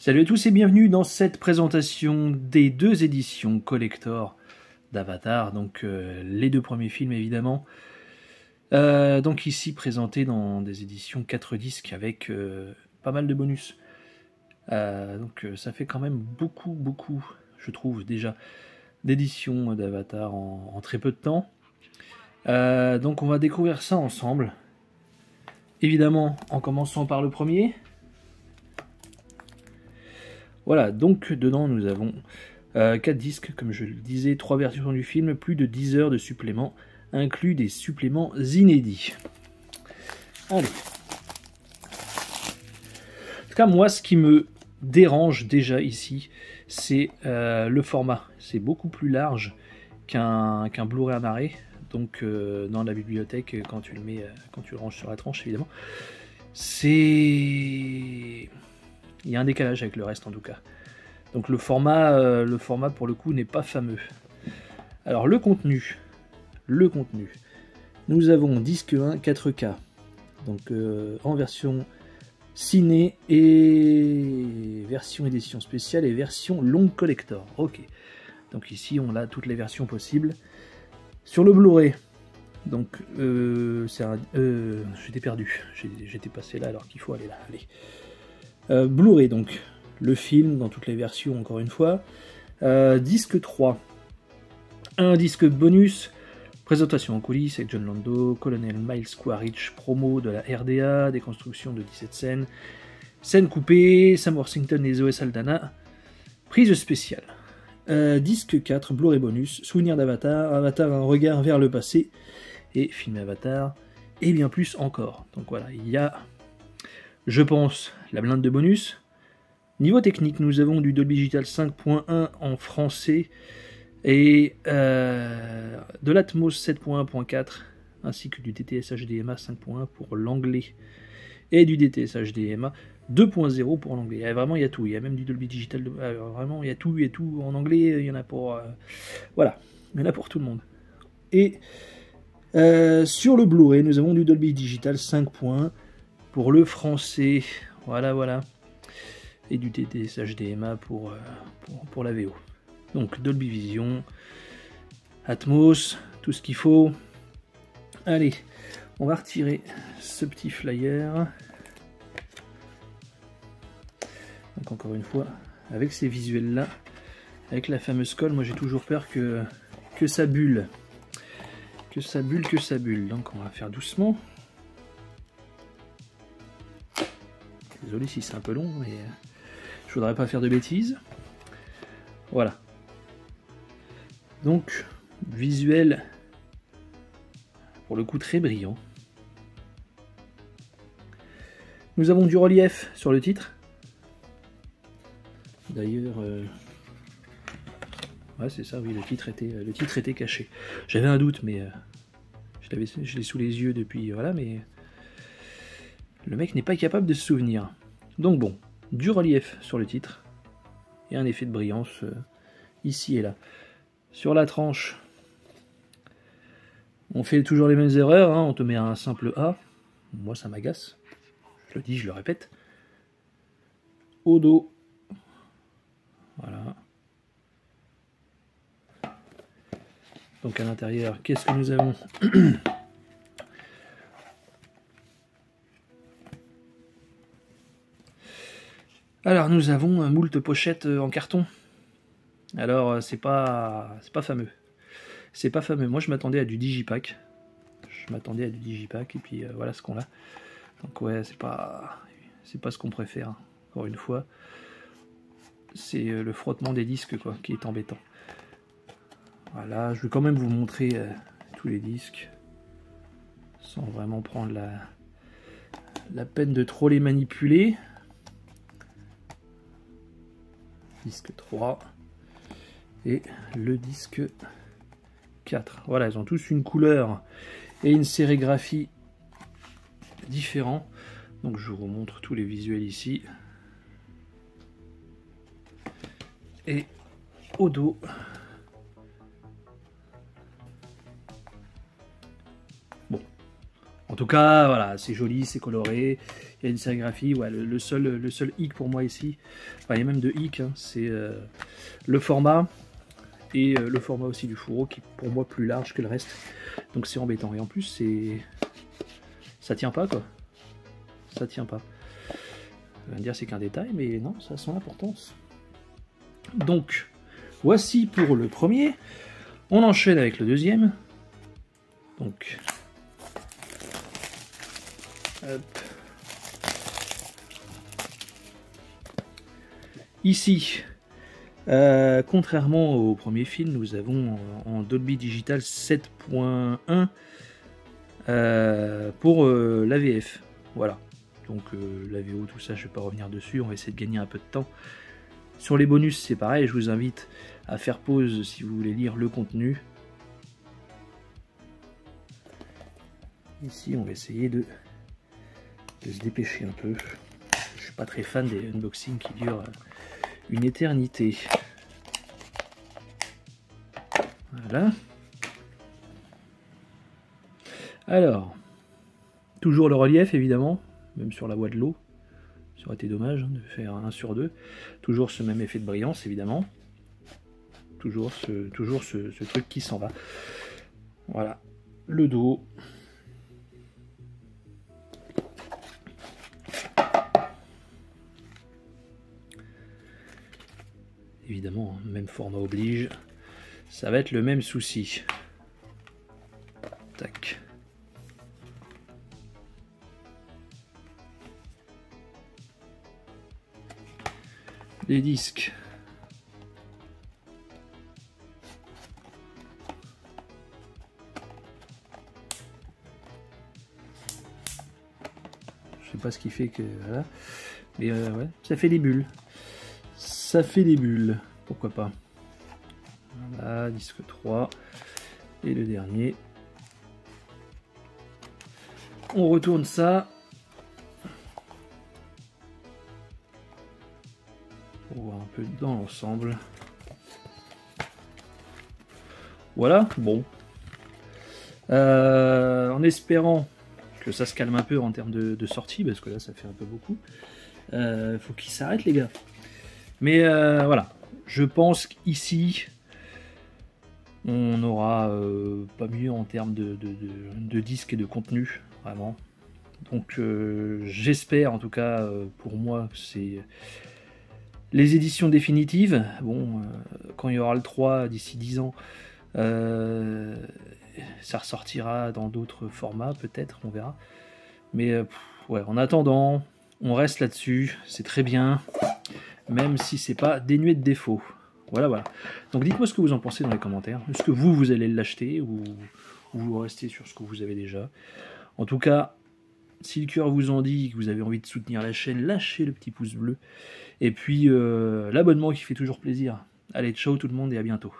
Salut à tous et bienvenue dans cette présentation des deux éditions collector d'Avatar, donc les deux premiers films évidemment. Donc ici présentés dans des éditions 4 disques avec pas mal de bonus. Donc ça fait quand même beaucoup, je trouve déjà, d'éditions d'Avatar en très peu de temps. Donc on va découvrir ça ensemble. Évidemment en commençant par le premier. Voilà, donc dedans nous avons 4 disques, comme je le disais, 3 versions du film, plus de 10 heures de suppléments, inclus des suppléments inédits. Allez. En tout cas, moi, ce qui me dérange déjà ici, c'est le format. C'est beaucoup plus large qu'un Blu-ray amarré. Donc dans la bibliothèque, quand tu le mets, quand tu le ranges sur la tranche, évidemment, c'est... Il y a un décalage avec le reste en tout cas. Donc le format pour le coup n'est pas fameux. Alors le contenu. Nous avons disque 1 4K. Donc en version ciné et version édition spéciale et version long collector. Ok. Donc ici on a toutes les versions possibles. Sur le Blu-ray. Donc j'étais perdu. J'étais passé là alors qu'il faut aller là. Allez. Blu-ray, donc le film dans toutes les versions, encore une fois. Disque 3, un disque bonus, présentation en coulisses avec John Lando, Colonel Miles Quaritch, promo de la RDA, déconstruction de 17 scènes, scène coupée, Sam Worthington et Zoé Saldana, prise spéciale. Disque 4, Blu-ray bonus, souvenir d'Avatar, Avatar un regard vers le passé, et film Avatar, et bien plus encore. Donc voilà, il y a... Je pense, la blinde de bonus. Niveau technique, nous avons du Dolby Digital 5.1 en français et de l'Atmos 7.1.4 ainsi que du DTS HDMA 5.1 pour l'anglais et du DTS HDMA 2.0 pour l'anglais. Vraiment, il y a tout. Il y a même du Dolby Digital. Vraiment, il y a tout en anglais. Il y en a pour... voilà, il y en a pour tout le monde. Et sur le Blu-ray, nous avons du Dolby Digital 5.1 pour le français, voilà, et du DTS HDMA pour la VO. Donc Dolby Vision, Atmos, tout ce qu'il faut. Allez, on va retirer ce petit flyer. Donc encore une fois, avec ces visuels-là, avec la fameuse colle, moi j'ai toujours peur que ça bulle. Que ça bulle. Donc on va faire doucement. Désolé si c'est un peu long, mais je voudrais pas faire de bêtises. Voilà. Donc, visuel, pour le coup très brillant. Nous avons du relief sur le titre. D'ailleurs, ouais c'est ça, oui, le titre était caché. J'avais un doute, mais je l'ai sous les yeux depuis, voilà, mais... Le mec n'est pas capable de se souvenir. Donc bon, du relief sur le titre. Et un effet de brillance ici et là. Sur la tranche, on fait toujours les mêmes erreurs. Hein, on te met un simple A. Moi ça m'agace. Je le dis, je le répète. Au dos. Voilà. Donc à l'intérieur, qu'est-ce que nous avons ? Alors nous avons un moult pochette en carton. Alors c'est pas fameux. C'est pas fameux. Moi je m'attendais à du digipack. Et puis voilà ce qu'on a. Donc ouais, c'est pas ce qu'on préfère. Hein. Encore une fois, c'est le frottement des disques quoi qui est embêtant. Voilà, je vais quand même vous montrer tous les disques sans vraiment prendre la peine de trop les manipuler. Disque 3 et le disque 4. Voilà, ils ont tous une couleur et une sérigraphie différents. Donc je vous montre tous les visuels ici. Et au dos, En tout cas, voilà, c'est joli, c'est coloré, il y a une sérigraphie. Ouais, le seul hic pour moi ici, enfin, il y a même deux hic, hein, c'est le format et le format aussi du fourreau qui est pour moi plus large que le reste. Donc c'est embêtant. Et en plus, ça tient pas, quoi. Ça tient pas. On va me dire c'est qu'un détail, mais non, ça a son importance. Donc, voici pour le premier. On enchaîne avec le deuxième. Donc, hop. Ici, contrairement au premier film, nous avons en Dolby Digital 7.1 pour la VF. Voilà. Donc la VO, tout ça, je ne vais pas revenir dessus. On va essayer de gagner un peu de temps. Sur les bonus, c'est pareil. Je vous invite à faire pause si vous voulez lire le contenu. Ici, on va essayer de se dépêcher un peu. Je suis pas très fan des unboxings qui durent une éternité. Voilà. Alors, toujours le relief évidemment, même sur la voie de l'eau. Ça aurait été dommage de faire 1 sur 2. Toujours ce même effet de brillance évidemment. Toujours ce truc qui s'en va. Voilà, le dos. Évidemment, même format oblige. Ça va être le même souci. Tac. Les disques. Je sais pas ce qui fait que... Voilà. Mais ouais, ça fait des bulles. Ça fait des bulles. Pourquoi pas. Voilà, disque 3. Et le dernier. On retourne ça. Pour voir un peu dans l'ensemble. Voilà, bon. En espérant que ça se calme un peu en termes de sortie, parce que là ça fait un peu beaucoup. Faut qu'il s'arrête les gars. Mais voilà, je pense qu'ici on n'aura pas mieux en termes de disques et de contenu, vraiment. Donc j'espère en tout cas pour moi que c'est les éditions définitives. Bon, quand il y aura le 3 d'ici 10 ans, ça ressortira dans d'autres formats peut-être, on verra. Mais ouais, en attendant, on reste là-dessus, c'est très bien, même si c'est pas dénué de défauts. Voilà, voilà. Donc dites-moi ce que vous en pensez dans les commentaires. Est-ce que vous allez l'acheter ou vous restez sur ce que vous avez déjà? En tout cas, si le cœur vous en dit que vous avez envie de soutenir la chaîne, lâchez le petit pouce bleu. Et puis l'abonnement qui fait toujours plaisir. Allez, ciao tout le monde et à bientôt.